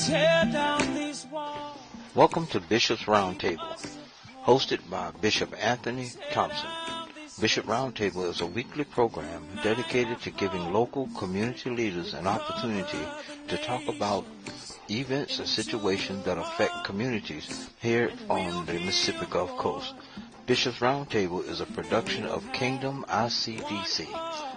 Tear down these walls. Welcome to Bishop's Roundtable, hosted by Bishop Anthony Thompson. Bishop Roundtable is a weekly program dedicated to giving local community leaders an opportunity to talk about events and situations that affect communities here on the Mississippi Gulf Coast. Bishop's Roundtable is a production of Kingdom ICDC,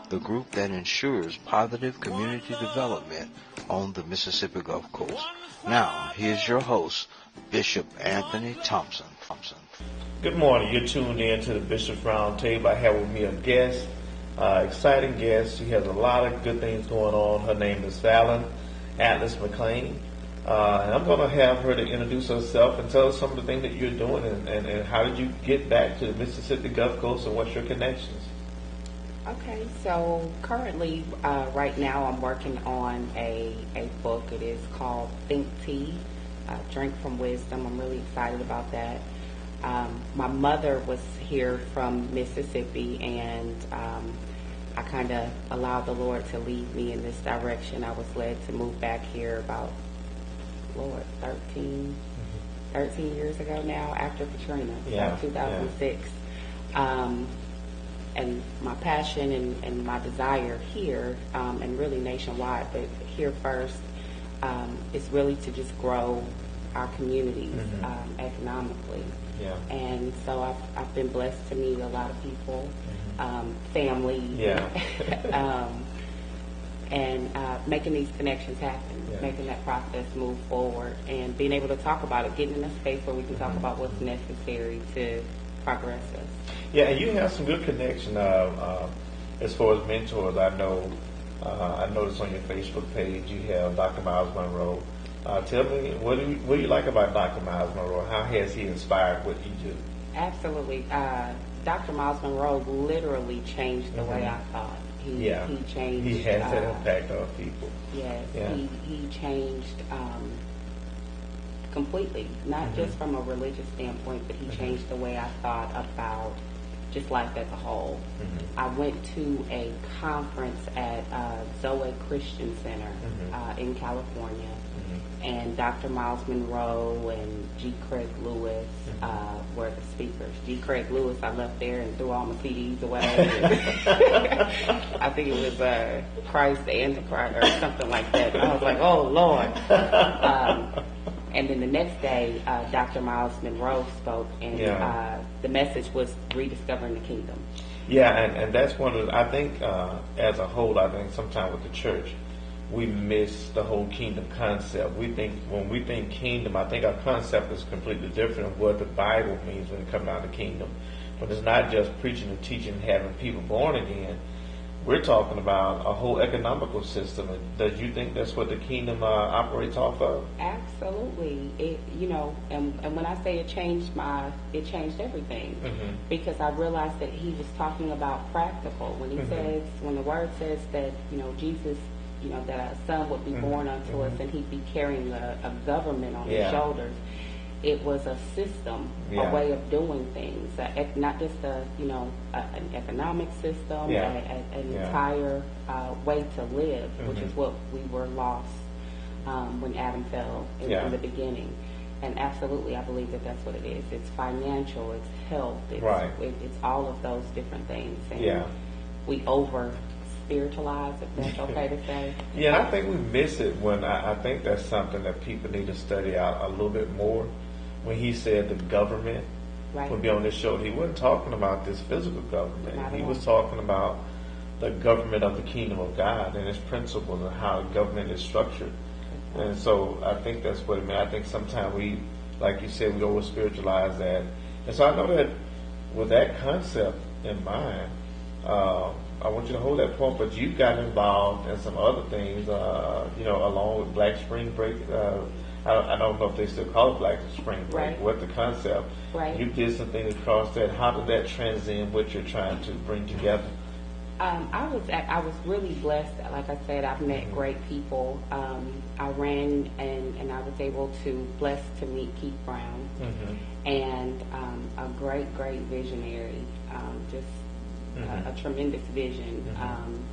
the group that ensures positive community development on the Mississippi Gulf Coast. Now, here's your host, Bishop Anthony Thompson. Good morning. You're tuned in to the Bishop's Roundtable. I have with me a guest, exciting guest. She has a lot of good things going on. Her name is Fallon Atlas McLean. And I'm going to have her to introduce herself and tell us some of the things that you're doing and how did you get back to the Mississippi Gulf Coast and what's your connections? Okay, so currently, right now, I'm working on a book. It is called Think Tea, Drink from Wisdom. I'm really excited about that. My mother was here from Mississippi, and I kind of allowed the Lord to lead me in this direction. I was led to move back here about, 13 years ago now, after Katrina, so 2006. And my passion and my desire here, and really nationwide, but here first, is really to just grow our communities economically. Yeah. And so I've been blessed to meet a lot of people, family, and making these connections happen, making that process move forward, and being able to talk about it, getting in a space where we can talk about what's necessary to progress us. Yeah, and you have some good connection as far as mentors. I know, I noticed on your Facebook page you have Dr. Miles Monroe. Tell me, what do you like about Dr. Miles Monroe? How has he inspired what you do? Absolutely. Dr. Miles Monroe literally changed the way I thought. He changed. He has that impact on people. Yes, he changed completely, not just from a religious standpoint, but he changed the way I thought about just life as a whole. I went to a conference at Zoe Christian Center in California, and Dr. Miles Monroe and G. Craig Lewis were the speakers. G. Craig Lewis, I left there and threw all my CDs away. I think it was Christ the Antichrist or something like that. I was like, oh, Lord. And then the next day, Dr. Miles Monroe spoke, and the message was rediscovering the kingdom. Yeah, and that's one of the, I think, as a whole, I think sometimes with the church, we miss the whole kingdom concept. When we think kingdom, I think our concept is completely different of what the Bible means when it comes down to kingdom. But it's not just preaching and teaching and having people born again. We're talking about a whole economical system. Does you think that's what the kingdom operates off of? Absolutely. And when I say it changed everything, because I realized that he was talking about practical. When he says, when the word says that, Jesus, that a son would be born unto us and he'd be carrying a government on his shoulders. It was a system, a way of doing things, not just an economic system, an entire way to live, which is what we were lost when Adam fell in the beginning. And absolutely, I believe that that's what it is. It's financial, it's health, it's all of those different things. And we over-spiritualize, if that's okay to say. Yeah, I think we miss it when I think that's something that people need to study out a little bit more. When he said the government would be on this show, he wasn't talking about this physical government. He was talking about the government of the kingdom of God and its principles and how government is structured. And so I think that's what it meant. I think sometimes we, like you said, we over-spiritualize that. And so I know that with that concept in mind, I want you to hold that point, but you got involved in some other things, along with Black Spring Break. I don't know if they still call it Black Spring Break. What the concept? You did some things across that. How did that transcend what you're trying to bring together? I was really blessed. Like I said, I've met great people. I ran and I was blessed to meet Keith Brown and a great visionary. Just a tremendous vision,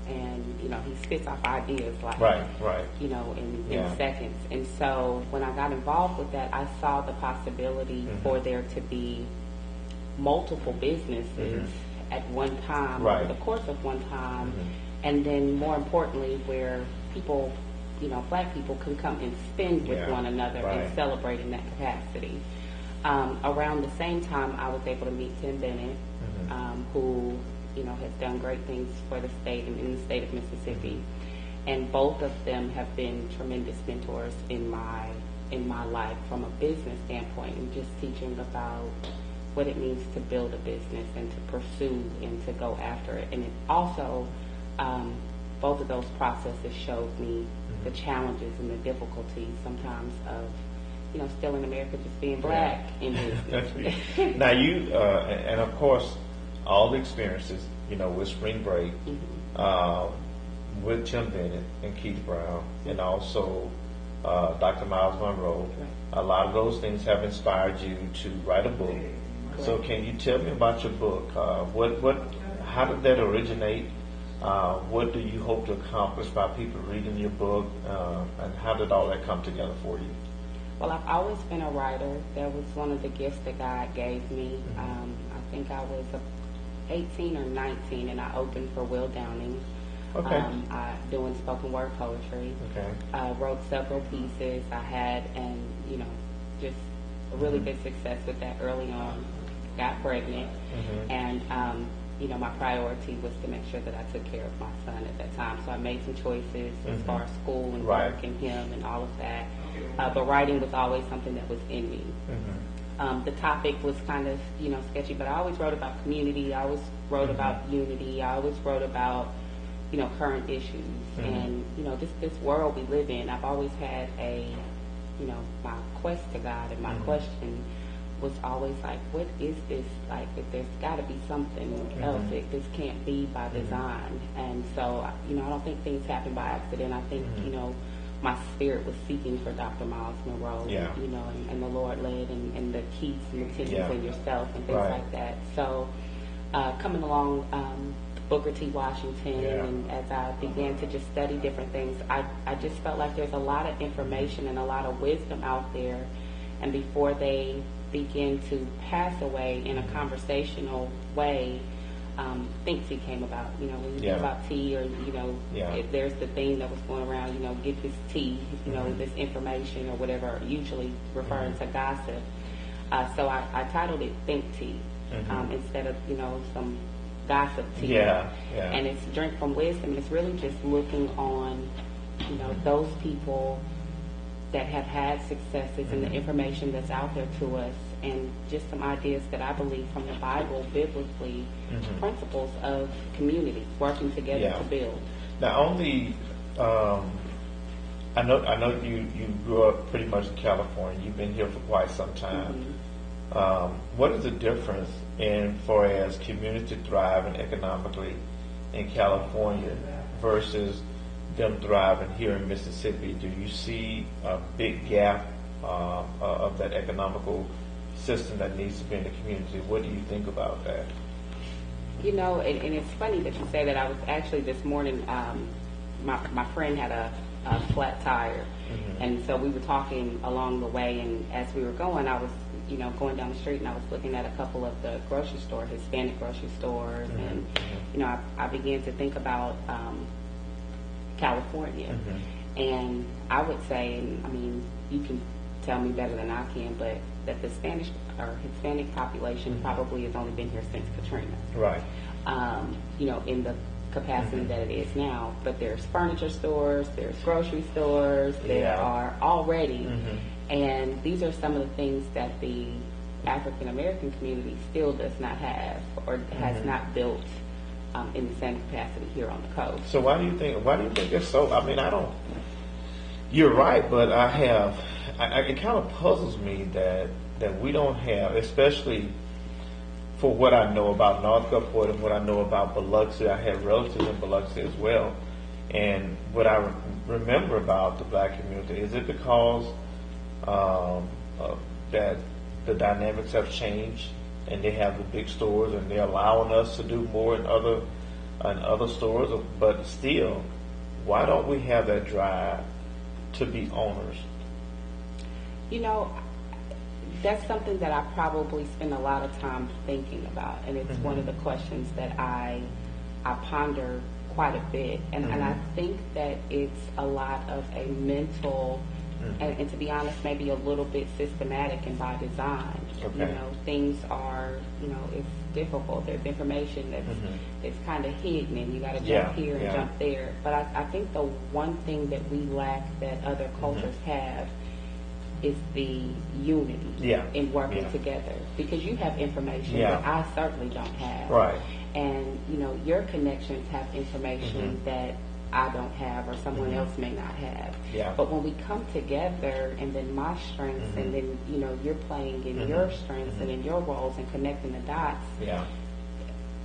and he spits off ideas like in seconds. And so when I got involved with that, I saw the possibility for there to be multiple businesses at one time, over the course of one time, and then more importantly, where people, Black people can come and spend with one another and celebrate in that capacity. Around the same time, I was able to meet Tim Bennett, who has done great things for the state and in the state of Mississippi, and both of them have been tremendous mentors in my life from a business standpoint, and just teaching about what it means to build a business and to pursue and to go after it. And it also, both of those processes showed me the challenges and the difficulties sometimes of still in America, just being Black in business. Now you, and of course, all the experiences, with Spring Break, with Tim Bennett and Keith Brown, and also Dr. Miles Monroe, a lot of those things have inspired you to write a book. Correct. So can you tell me about your book? How did that originate? What do you hope to accomplish by people reading your book? And how did all that come together for you? Well, I've always been a writer. That was one of the gifts that God gave me. I think I was 18 or 19, and I opened for Will Downing. Okay. Doing spoken word poetry. Okay. Wrote several pieces. I had, and just a really good success with that early on. Got pregnant, and my priority was to make sure that I took care of my son at that time. So I made some choices as far as school and work and him and all of that. But writing was always something that was in me. The topic was kind of, sketchy, but I always wrote about community. I always wrote about unity. I always wrote about, current issues. And, this world we live in, I've always had my quest to God, and my question was always like, what is this? Like, if there's got to be something else. This can't be by design. And so, I don't think things happen by accident. I think, my spirit was seeking for Dr. Miles Monroe, and the Lord led, and the keys and the tensions in yourself and things like that. So, coming along, Booker T. Washington, and as I began to just study different things, I just felt like there's a lot of information and a lot of wisdom out there, and before they begin to pass away in a conversational way, Think Tea came about. When you think about tea, or if there's the thing that was going around, get this tea, this information or whatever, usually referring to gossip. So I titled it Think Tea, instead of some gossip tea. And it's drink from wisdom. And it's really just looking on, those people that have had successes and the information that's out there to us, and just some ideas that I believe from the Bible, biblically, principles of community, working together to build. Now, only I know you grew up pretty much in California. You've been here for quite some time. What is the difference in far as community thriving economically in California versus them thriving here in Mississippi? Do you see a big gap of that economical system that needs to be in the community? What do you think about that? And it's funny that you say that. I was actually this morning, my friend had a flat tire, and so we were talking along the way, and as we were going, I was going down the street, and I was looking at a couple of the grocery stores, Hispanic grocery stores, and I began to think about California, and I would say, and I mean, you can tell me better than I can, but that the Spanish or Hispanic population probably has only been here since Katrina. Right. In the capacity that it is now. But there's furniture stores, there's grocery stores, there are already, and these are some of the things that the African American community still does not have, or has not built in the same capacity here on the coast. So why do you think it's so? I mean, I don't. You're right, but it kind of puzzles me that we don't have, especially for what I know about North Gulfport and what I know about Biloxi. I have relatives in Biloxi as well, and what I remember about the black community, is it because that the dynamics have changed and they have the big stores, and they're allowing us to do more in other stores. But still, why don't we have that drive to be owners? You know, that's something that I probably spend a lot of time thinking about, and it's one of the questions that I ponder quite a bit, and I think that it's a lot of a mental, and to be honest, maybe a little bit systematic and by design. Okay. You know, things are, you know, it's difficult. There's information that's kind of hidden, and you got to jump here and jump there. But I think the one thing that we lack that other cultures have is the unity in working together, because you have information that I certainly don't have. Right. And, you know, your connections have information that I don't have or someone else may not have. Yeah. But when we come together, and then my strengths, and then, you know, you're playing in your strengths and in your roles and connecting the dots,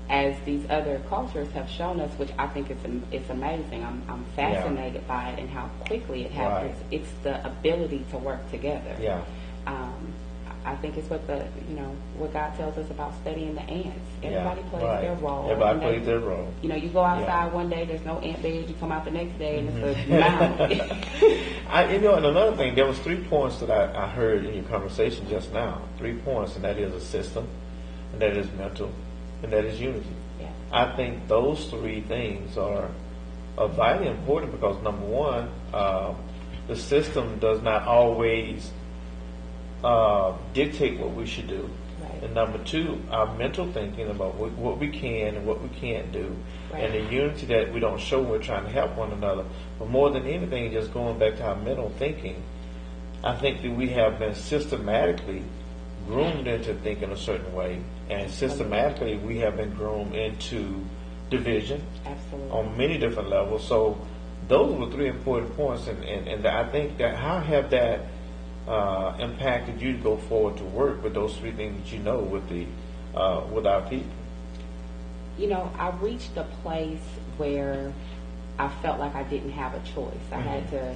as these other cultures have shown us, which I think it's amazing. I'm fascinated by it and how quickly it happens. Right. It's the ability to work together. Yeah. I think it's what what God tells us about studying the ants. Everybody plays their role. Everybody plays their role. You know, you go outside one day, there's no ant bed. You come out the next day, and it's a mound. And another thing, there was 3 points that I heard in your conversation just now. 3 points, and that is a system, and that is mental, and that is unity. Yeah. I think those 3 things are vitally important, because number one, the system does not always dictate what we should do. Right. And number 2, our mental thinking about what we can and what we can't do. Right. And the unity that we don't show when we're trying to help one another. But more than anything, just going back to our mental thinking, I think that we have been systematically groomed into thinking a certain way, and systematically we have been groomed into division. Absolutely. On many different levels. So those were 3 important points, and I think that how have that impacted you to go forward to work with those 3 things that you know with our people? You know, I reached a place where I felt like I didn't have a choice. I had to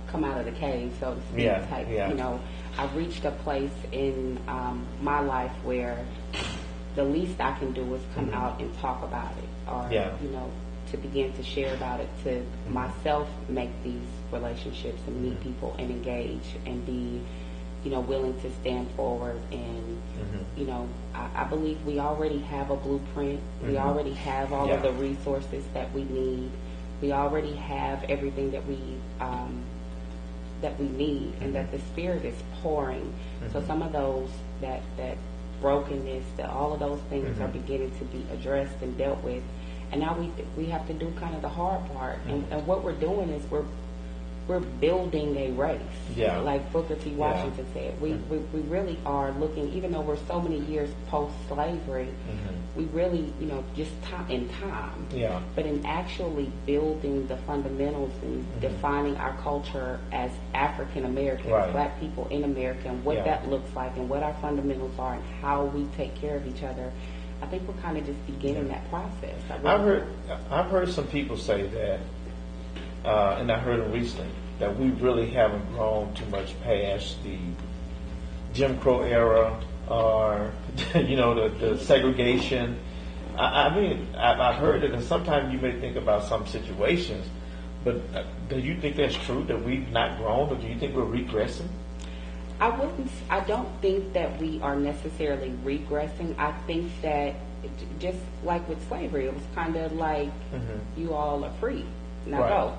come out of the cave, so to speak. You know, I reached a place in my life where the least I can do is come out and talk about it, or you know, to begin to share about it, to myself make these relationships and meet people and engage and be, you know, willing to stand forward. And you know, I believe we already have a blueprint. We already have all of the resources that we need. We already have everything that we need, and that the Spirit is pouring. So some of those that brokenness, that all of those things are beginning to be addressed and dealt with. And now we have to do kind of the hard part. And what we're doing is we're building a race. Yeah. Like Booker T. Washington said. We really are looking, even though we're so many years post-slavery, we really, you know, just in time. Yeah. But in actually building the fundamentals and defining our culture as African Americans, Black people in America, and what that looks like, and what our fundamentals are, and how we take care of each other, I think we're kind of just beginning that process. I've heard some people say that, and I heard them recently, that we really haven't grown too much past the Jim Crow era, or you know, the segregation. I mean, I've heard it, and sometimes you may think about some situations, but do you think that's true, that we've not grown, or do you think we're regressing? I don't think that we are necessarily regressing. I think that just like with slavery, it was kind of like you all are free. Now go.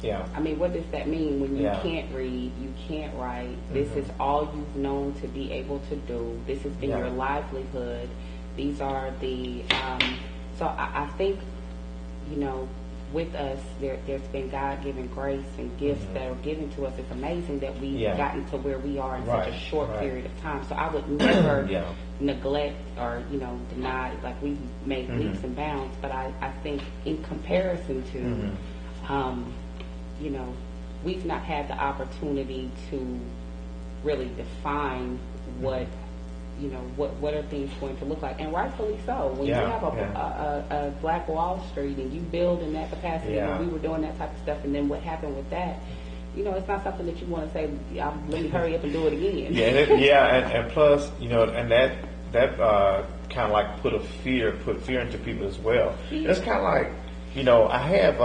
Yeah. I mean, what does that mean when you can't read, you can't write? This is all you've known to be able to do. This has been your livelihood. These are the, so I think, you know, with us, there's been God-given grace and gifts that are given to us. It's amazing that we've gotten to where we are in such a short period of time. So I would never neglect or, you know, deny, like we've made leaps and bounds. But I think in comparison to, you know, we've not had the opportunity to really define what, you know, what are things going to look like, and rightfully so. When you have a Black Wall Street and you build in that capacity, and we were doing that type of stuff, and then what happened with that, you know, it's not something that you want to say, let me hurry up and do it again. And plus, you know, and that kind of like put fear into people as well. Yeah. It's kind of like, I have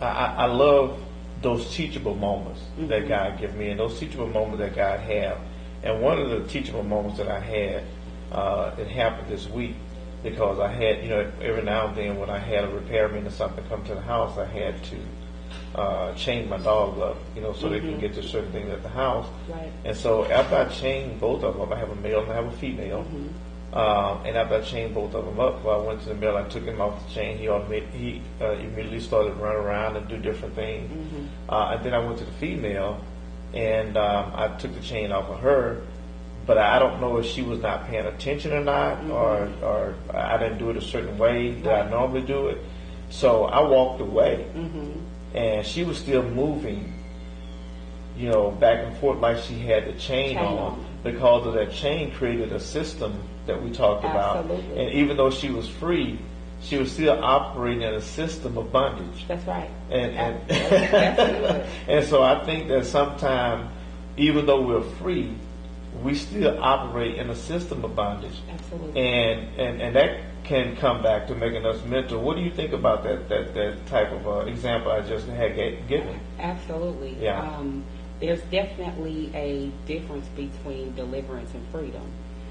I love those teachable moments that God gives me, and those teachable moments that God have. And one of the teachable moments that I had, it happened this week, because I had, every now and then when I had a repairman or something come to the house, I had to chain my dogs up, so they can get to certain things at the house. Right. And so after I chained both of them, I have a male and I have a female. And after I chained both of them up, I went to the male, I took him off the chain. He immediately started to run around and do different things. And then I went to the female, and I took the chain off of her. But I don't know if she was not paying attention or not, or I didn't do it a certain way that I normally do it. So I walked away, and she was still moving, back and forth like she had the chain on, because of that chain created a system that we talked about. And even though she was free, she was still operating in a system of bondage. That's right. And that's and so I think that sometimes, even though we're free, we still operate in a system of bondage. Absolutely. And that can come back to making us mental. What do you think about that type of example I just had given? Absolutely. Yeah. There's definitely a difference between deliverance and freedom.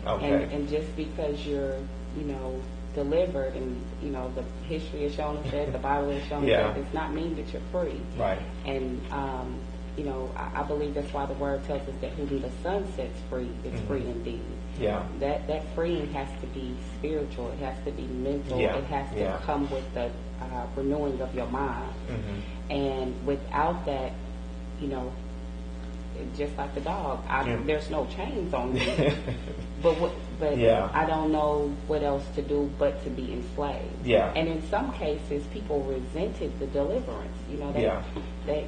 Okay. And just because you're, delivered, and the history has shown us that, the Bible has shown us that, does not mean that you're free. Right. And I believe that's why the word tells us that whom the Son sets free is free indeed. Yeah. That freeing has to be spiritual. It has to be mental. Yeah. It has to come with the renewing of your mind. And without that, just like the dog, there's no chains on me. but I don't know what else to do but to be enslaved. Yeah. And in some cases, people resented the deliverance. That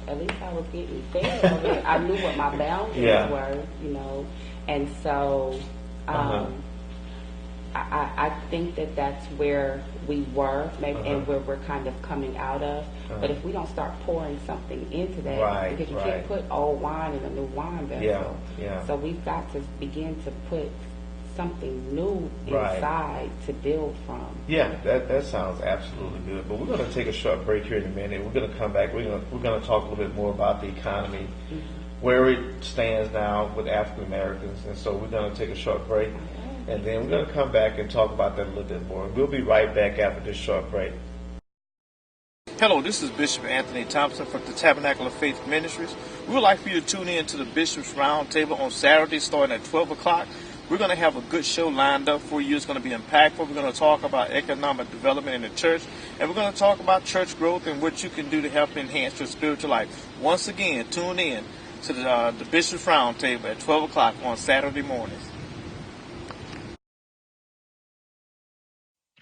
at least I was getting fed. I knew what my boundaries were. And so I think that that's where we were, maybe, and where we're kind of coming out of. But if we don't start pouring something into that, because you can't put old wine in a new wine vessel. So we've got to begin to put something new inside to build from. Yeah, that sounds absolutely good. But we're going to take a short break here in a minute. We're going to come back. We're going to talk a little bit more about the economy, where it stands now with African Americans. And so we're going to take a short break. And then we're going to come back and talk about that a little bit more. We'll be right back after this short break. Hello, this is Bishop Anthony Thompson from the Tabernacle of Faith Ministries. We would like for you to tune in to the Bishop's Roundtable on Saturday starting at 12 o'clock. We're going to have a good show lined up for you. It's going to be impactful. We're going to talk about economic development in the church, and we're going to talk about church growth and what you can do to help enhance your spiritual life. Once again, tune in to the Bishop's Roundtable at 12 o'clock on Saturday mornings.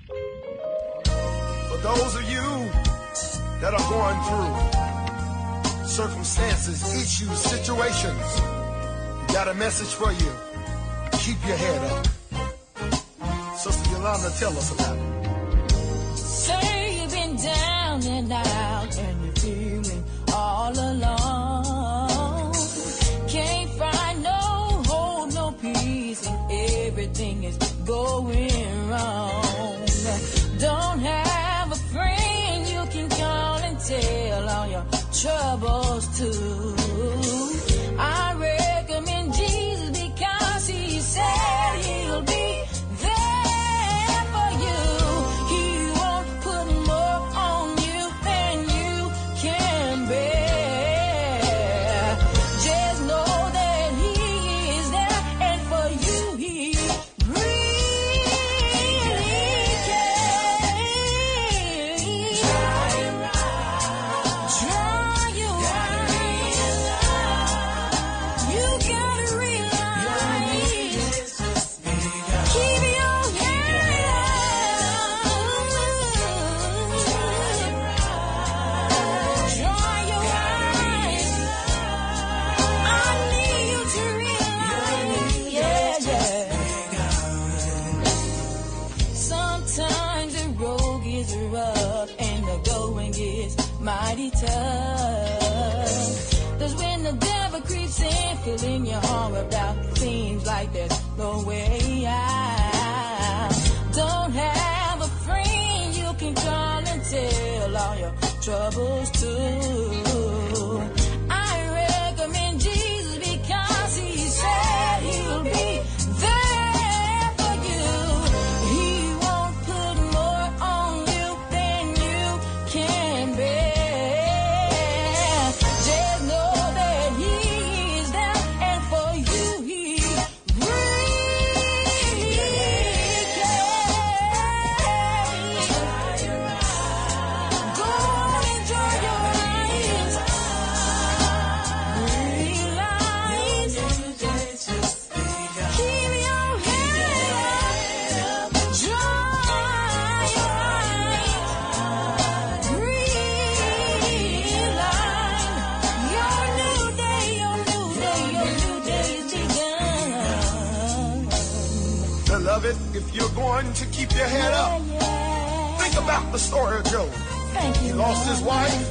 For those of you that are going through circumstances, issues, situations, got a message for you. Keep your head up. Sister Yolanda, tell us about it. Say you've been down and out and you're feeling all alone. Can't find no hope, no peace, and everything is going wrong. Don't have a friend you can call and tell all your troubles to. I recommend Jesus because he said he'll be there for you. He won't put more on you than you can bear. Just know that he is there, and for you he really cares. Try you you gotta realize, keep your head up. Dry your eyes. I need you to realize, sometimes the road gets rough and the going gets mighty tough. That's when the devil creeps in, filling your heart with doubt. Seems like there's no way out. Don't have a friend you can call and tell all your troubles to. I recommend Jesus because he said he'll be there for you. He won't put more on you than you can bear. Just know that he is there, and for you he really cares. Go on, enjoy your lives. Realize. Keep your head up. Dry your eyes. Realize your new day, your new day, your new day is begun. Beloved, if you're going to keep your head up, think about the story of Job. Thank you. He lost his wife,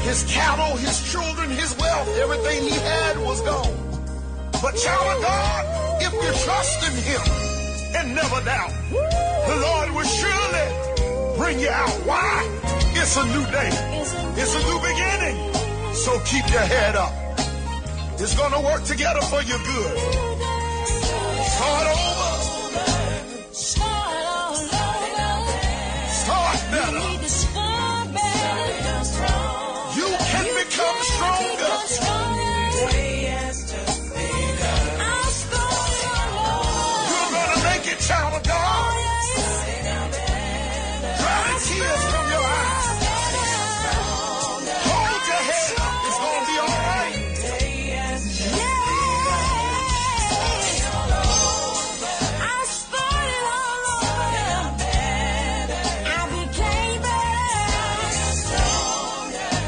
his cattle, his children, his wealth, everything he had was gone. But child of God, if you trust in him and never doubt, the Lord will surely bring you out. Why? It's a new day. It's a new beginning. So keep your head up. It's going to work together for your good. Start over. Start all over. Start better. Need to start better. You can become stronger. I'll start all over. You're going to make it, child of God. Dry the tears from your eyes. Hold your head up. It's going to be all right. I started all over. I became better.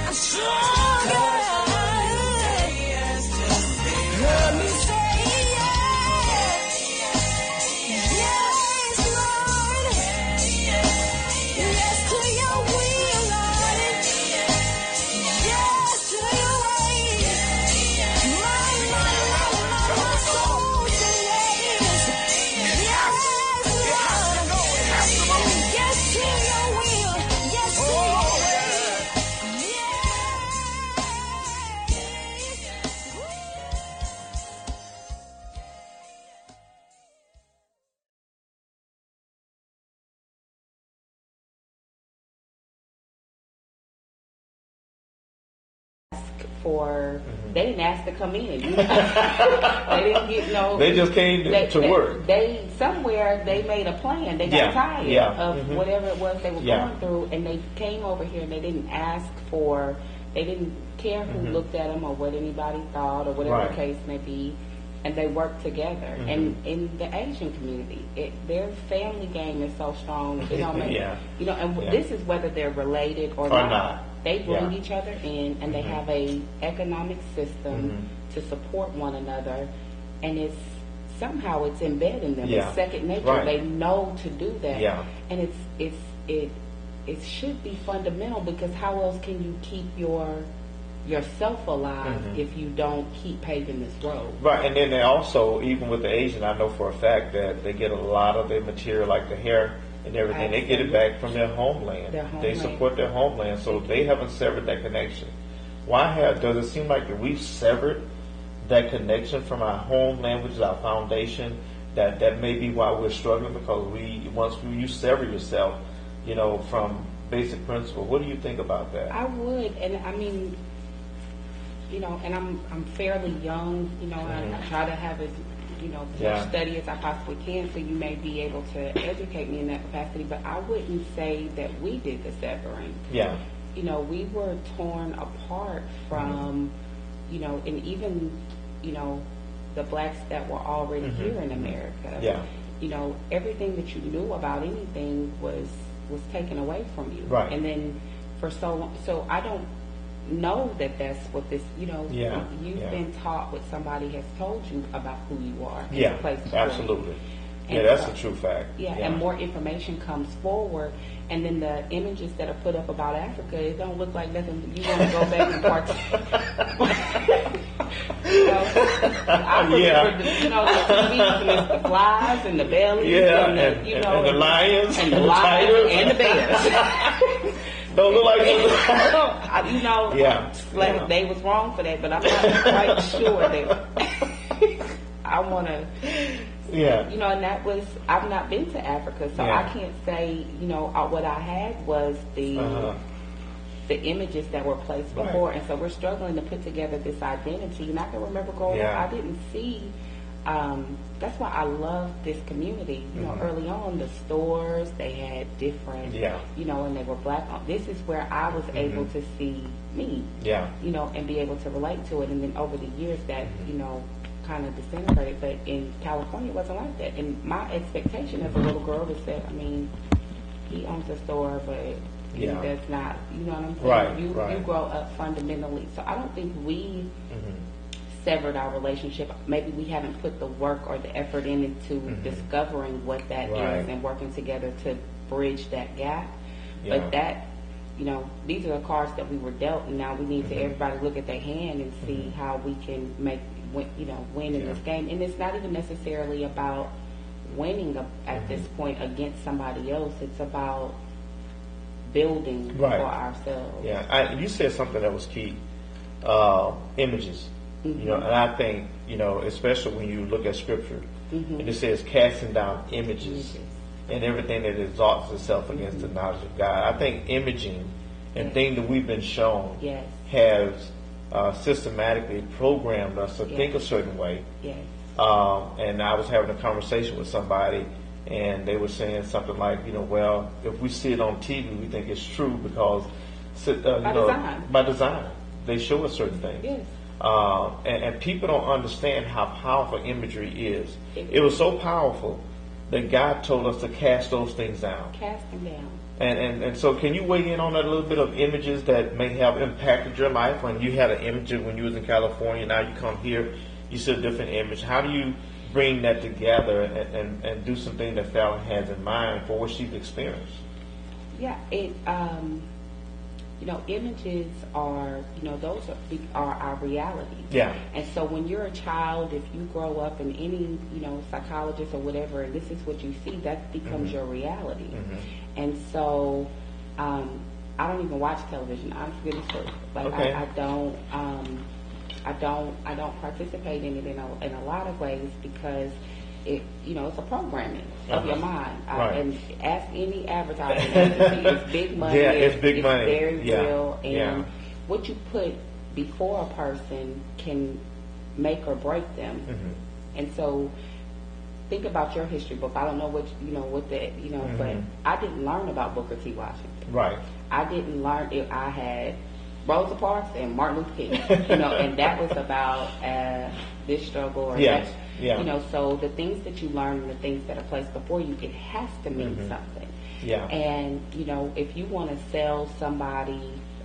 I'm stronger. Let me say yes. Yes, Lord. Yes to your will, Lord. Yes to your way. My soul says yes. Yes, Lord. Yes to your will. Yes to your way. For they didn't ask to come in. You know? They didn't get no. They just came to work. They somewhere they made a plan. They got Yeah, tired yeah, of mhm. whatever it was they were Yeah. going through, and they came over here and they didn't ask for. They didn't care who looked at them or what anybody thought or whatever Right. the case may be, and they worked together. And in the Asian community, their family game is so strong. It don't make Yeah. you know. And Yeah. this is whether they're related or not. They bring Yeah. each other in, and they have a economic system to support one another, and it's somehow it's embedded in them. Yeah. It's second nature. Right. They know to do that, Yeah. and it should be fundamental, because how else can you keep yourself alive if you don't keep paving this road? Right, and then they also, even with the Asian, I know for a fact that they get a lot of their material, like the hair and everything, they get it back from their homeland. Their They homeland. support their homeland, so they haven't severed that connection. Does it seem like that we've severed that connection from our homeland, which is our foundation? That may be why we're struggling, because once you sever yourself, from basic principle. What do you think about that? I would, and I mean, and I'm fairly young. I try to have as much study as I possibly can, so you may be able to educate me in that capacity. But I wouldn't say that we did the severing. Yeah. We were torn apart from, and even, the blacks that were already here in America. Yeah. Everything that you knew about anything was taken away from you. Right. And then for so long, so I don't know that that's what this, Yeah. you've been taught what somebody has told you about who you are. As Yeah, a place to absolutely. And Yeah, that's so- a true fact. Yeah, and more information comes forward, and then the images that are put up about Africa, it don't look like nothing. You want to go back and I remember the TVs and the flies and the bellies and the lions and the lions and the bears. Don't look like like they was wrong for that, but I'm not quite sure that I want to. Yeah. And that was, I've not been to Africa, so I can't say, what I had was the images that were placed before, and so we're struggling to put together this identity. And I can remember growing up, I didn't see, that's why I love this community. Early on, the stores, they had different, and they were black. This is where I was able to see me, and be able to relate to it. And then over the years that, kind of disintegrated, but in California it wasn't like that. And my expectation as a little girl was that, he owns a store, but he does not, you know what I'm saying? Right. You grow up fundamentally. So I don't think we severed our relationship. Maybe we haven't put the work or the effort into discovering what that is and working together to bridge that gap. But that, these are the cards that we were dealt, and now we need to everybody look at their hand and see how we can win in this game. And it's not even necessarily about winning at this point against somebody else. It's about building for ourselves. Yeah, you said something that was key. Images. And I think, especially when you look at Scripture, and it says casting down images and everything that exalts itself against the knowledge of God. I think imaging and things that we've been shown has systematically programmed us to think a certain way. And I was having a conversation with somebody, and they were saying something like, well, if we see it on TV, we think it's true because by design. They show us certain things. And people don't understand how powerful imagery is. It was so powerful that God told us to cast those things down. Cast them down. And so can you weigh in on that a little bit of images that may have impacted your life? When you had an image when you was in California, now you come here, you see a different image. How do you bring that together and do something that Fallon has in mind for what she's experienced? Yeah, images are, those are our reality. Yeah. And so when you're a child, if you grow up in any, psychologist or whatever, and this is what you see, that becomes your reality. And so, I don't even watch television. I'm really sorry. Like I don't participate in it in a lot of ways because it's a programming of your mind. And ask any advertising agency, it's big money. Yeah, it's big money. It's very real. And what you put before a person can make or break them. And so think about your history book. I don't know what but I didn't learn about Booker T. Washington. Right. I didn't learn it. I had Rosa Parks and Martin Luther King, and that was about this struggle or that. So the things that you learn and the things that are placed before you, it has to mean something. And if you want to sell somebody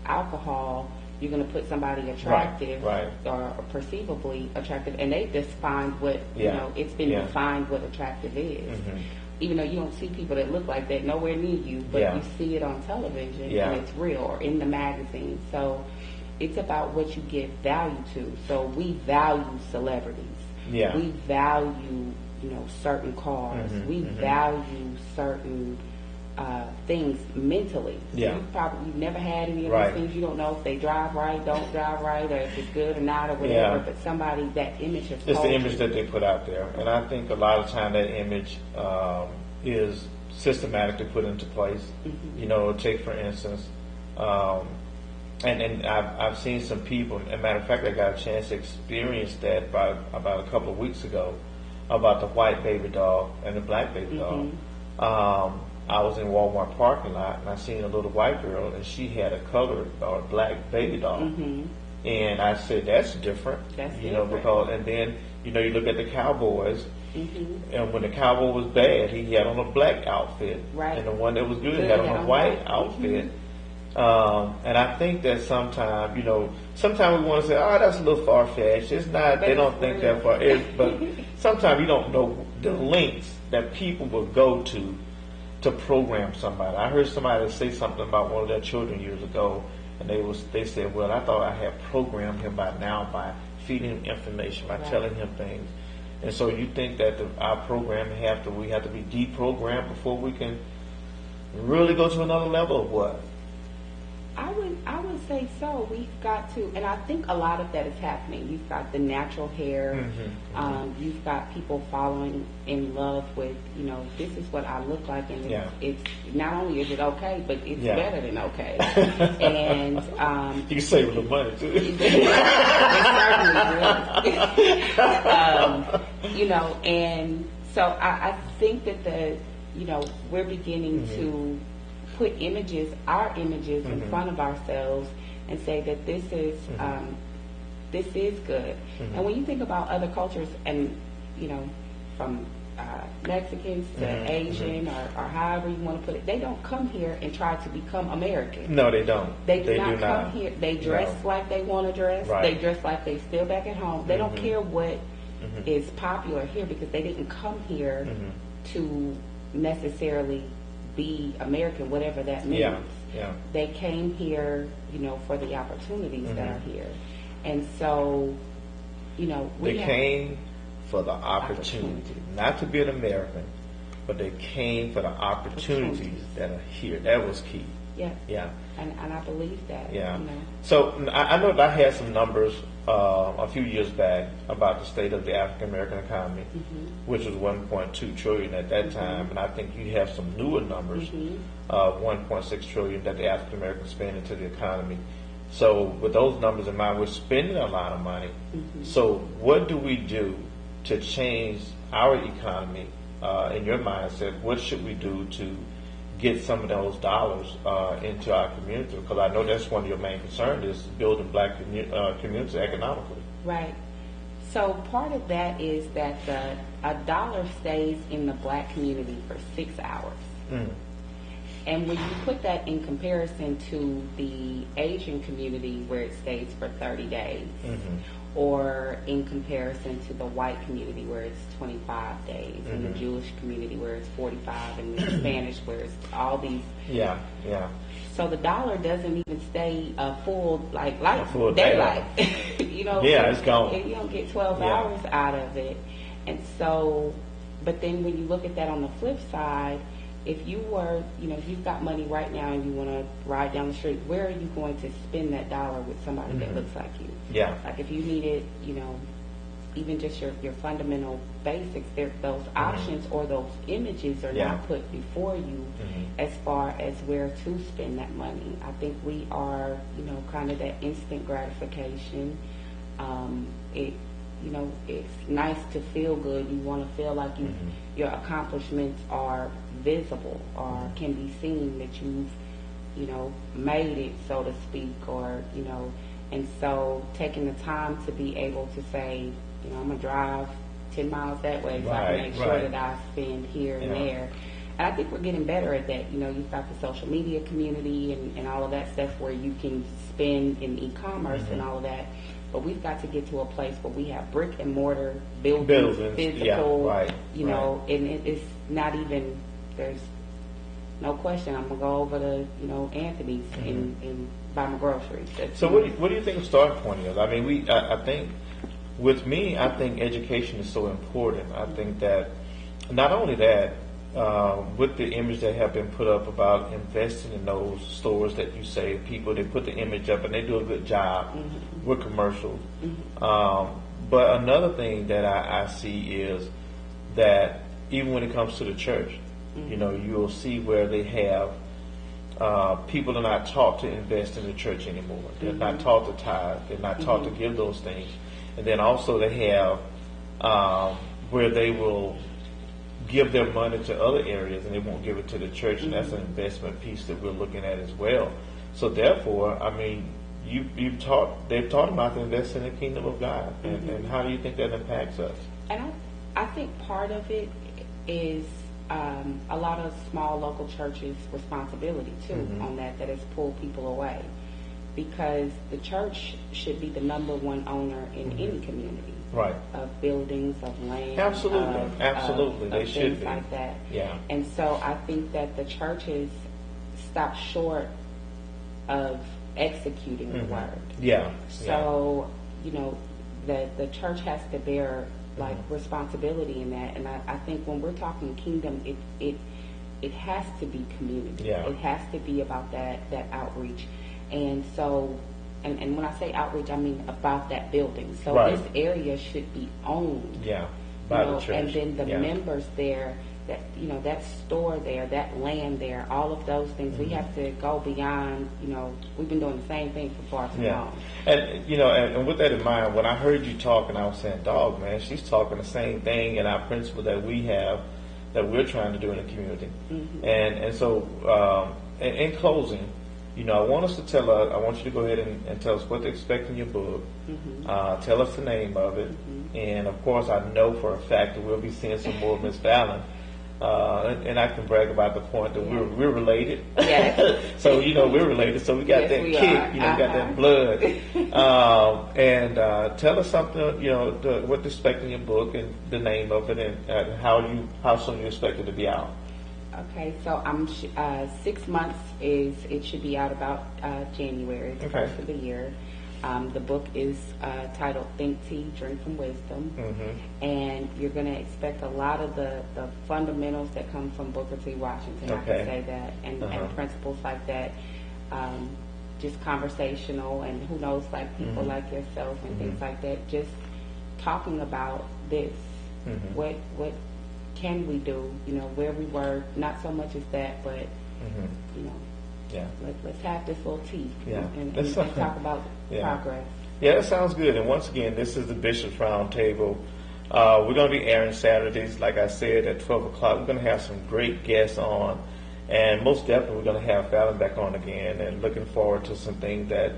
alcohol, you're going to put somebody attractive or perceivably attractive, and they define what it's been defined what attractive is. Even though you don't see people that look like that nowhere near you, but you see it on television and it's real, or in the magazine. So it's about what you give value to. So we value celebrities. We value, certain cars. We value certain things mentally. So you've never had any of those things. You don't know if they drive right, don't drive right, or if it's good or not, or whatever. But somebody, that image has it's told the image that they put out there. And I think a lot of time that image is systematically put into place. Take for instance, and I've seen some people, as a matter of fact, I got a chance to experience that about a couple of weeks ago, about the white baby doll and the black baby doll. I was in Walmart parking lot, and I seen a little white girl, and she had a colored or black baby doll. And I said, that's different. Because, and then, you look at the Cowboys, and when the cowboy was bad, he had on a black outfit. And the one that was good had on a white outfit. And I think that sometimes we want to say, oh, that's a little far-fetched. It's not, they don't think that far. But sometimes you don't know the lengths that people will go to program somebody. I heard somebody say something about one of their children years ago, and they said, well, I thought I had programmed him by feeding him information, by Right. telling him things. And so you think that our program we have to be deprogrammed before we can really go to another level, or what? I would say so. We've got to, and I think a lot of that is happening. You've got the natural hair. You've got people falling in love with, this is what I look like, and it's not only is it okay, but it's better than okay. And you can save a little money too. It certainly will. And so I think that we're beginning to put our images in front of ourselves and say that this is good. And when you think about other cultures, and from Mexicans to Asian or however you want to put it, they don't come here and try to become American. No, they don't. They do not come here. They dress like they want to dress. Right. They dress like they still back at home. They don't care what is popular here, because they didn't come here to necessarily be American, whatever that means. Yeah. They came here, for the opportunities that are here. And so, they came for the opportunity, not to be an American, but they came for the opportunities that are here. That was key. Yes. Yeah. And I believe that. Yeah. So I know that I had some numbers a few years back about the state of the African American economy, which was 1.2 trillion at that time, and I think you have some newer numbers of 1.6 trillion that the African Americans spend into the economy. So with those numbers in mind, we're spending a lot of money. So what do we do to change our economy? In your mindset, what should we do to get some of those dollars into our community? Because I know that's one of your main concerns, is building black community economically. Right. So part of that is that a dollar stays in the black community for 6 hours. And when you put that in comparison to the Asian community, where it stays for 30 days, or in comparison to the white community, where it's 25 days, and the Jewish community, where it's 45, and the Spanish, where it's all these. Yeah. So the dollar doesn't even stay a full full daylight. Yeah, it's gone. You don't get 12 hours out of it. And so, but then when you look at that on the flip side, if you were, if you've got money right now and you want to ride down the street, where are you going to spend that dollar with somebody that looks like you? Yeah. Like if you needed, even just your fundamental basics, those options or those images are not put before you as far as where to spend that money. I think we are, kind of that instant gratification. It's nice to feel good. You want to feel like your accomplishments are visible or can be seen, that you've, made it, so to speak, or, and so taking the time to be able to say, I'm going to drive 10 miles that way so I can make sure that I spend here and there. And I think we're getting better at that. You've got the social media community and all of that stuff where you can spend in e-commerce and all of that. But we've got to get to a place where we have brick and mortar buildings physical, and it's not even, there's no question I'm going to go over to, Anthony's and buy my groceries. So what do you think the starting point is? I mean, I think, with me, I think education is so important. I think that not only that, with the image that have been put up about investing in those stores that you say, people, they put the image up and they do a good job with commercials. But another thing that I see is that even when it comes to the church, you'll see where they have people are not taught to invest in the church anymore. They're not taught to tithe. They're not taught to give those things. And then also they have where they will give their money to other areas and they won't give it to the church, and that's an investment piece that we're looking at as well. So therefore, I mean, they've taught about to invest in the kingdom of God, and how do you think that impacts us? And I think part of it is a lot of small local churches' responsibility too on that has pulled people away, because the church should be the number one owner in any community. Right. Of buildings, of land. Absolutely. They should things be. Like that. Yeah. And so I think that the churches stop short of executing the word. Yeah. So, that the church has to bear like responsibility in that. And I think when we're talking kingdom, it has to be community. Yeah. It has to be about that outreach. And so, and when I say outreach, I mean about that building. So Right. this area should be owned. Yeah, by the church. And then the Yeah. members there, that that store there, that land there, all of those things, we have to go beyond. We've been doing the same thing for far too long. And and with that in mind, when I heard you talking, I was saying, dog, man, she's talking the same thing in our principle that we have, that we're trying to do in the community. And so in closing, I want us to I want you to go ahead and tell us what to expect in your book. Tell us the name of it. And of course, I know for a fact that we'll be seeing some more of Miss Fallon. And I can brag about the point that we're related. Yes. So we're related. So we got Yes, that we kick. are. We got that blood. And tell us something. What to expect in your book and the name of it, and how soon you expect it to be out. Okay, so I'm 6 months it should be out about January, the first of the year. The book is titled Think Tea, Drink from Wisdom. And you're going to expect a lot of the fundamentals that come from Booker T. Washington, I can say that, and principles like that, just conversational, and who knows, like people like yourself and things like that, just talking about this. What can we do, where we were, not so much as that, but, let's have this little tea and talk about progress. Yeah, that sounds good. And once again, this is the Bishop's Roundtable. We're going to be airing Saturdays, like I said, at 12 o'clock. We're going to have some great guests on, and most definitely we're going to have Fallon back on again, and looking forward to some things that,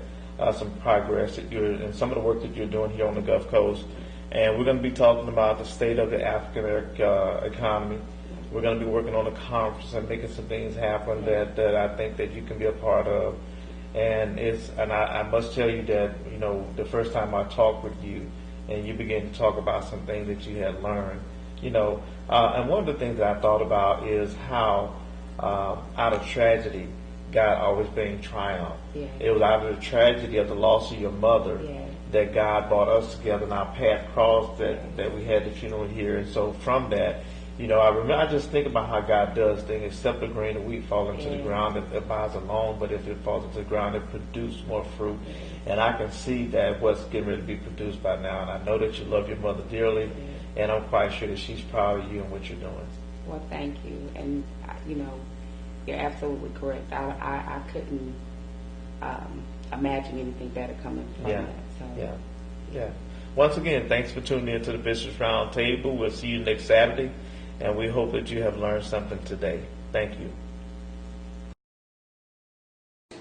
some progress that and some of the work that you're doing here on the Gulf Coast. And we're going to be talking about the state of the African economy. We're going to be working on a conference and making some things happen that I think that you can be a part of. And I must tell you that, the first time I talked with you and you began to talk about some things that you had learned, and one of the things that I thought about is how out of tragedy, God always brings triumph. It was out of the tragedy of the loss of your mother that God brought us together and our path crossed, that we had the funeral here. And so from that, I just think about how God does things. Except the grain of wheat fall into the ground, it abides alone, but if it falls into the ground, it produces more fruit. And I can see that what's getting ready to be produced by now. And I know that you love your mother dearly, and I'm quite sure that she's proud of you and what you're doing. Well, thank you. And, you're absolutely correct. I couldn't imagine anything better coming from that. So. Yeah. Once again, thanks for tuning in to the Bishop's Roundtable. We'll see you next Saturday, and we hope that you have learned something today. Thank you.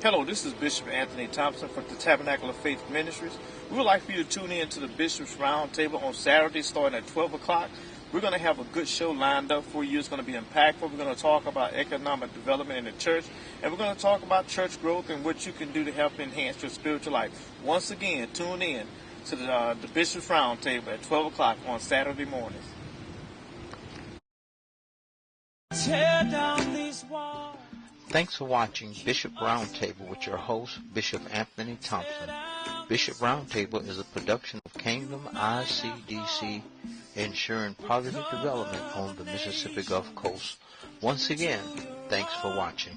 Hello, this is Bishop Anthony Thompson from the Tabernacle of Faith Ministries. We would like for you to tune in to the Bishop's Roundtable on Saturday starting at 12 o'clock. We're going to have a good show lined up for you. It's going to be impactful. We're going to talk about economic development in the church, and we're going to talk about church growth and what you can do to help enhance your spiritual life. Once again, tune in to the Bishop's Roundtable at 12 o'clock on Saturday mornings. Tear down these walls. Thanks for watching Bishop Roundtable with your host, Bishop Anthony Thompson. Bishop Roundtable is a production of Kingdom ICDC, ensuring positive development on the Mississippi Gulf Coast. Once again, thanks for watching.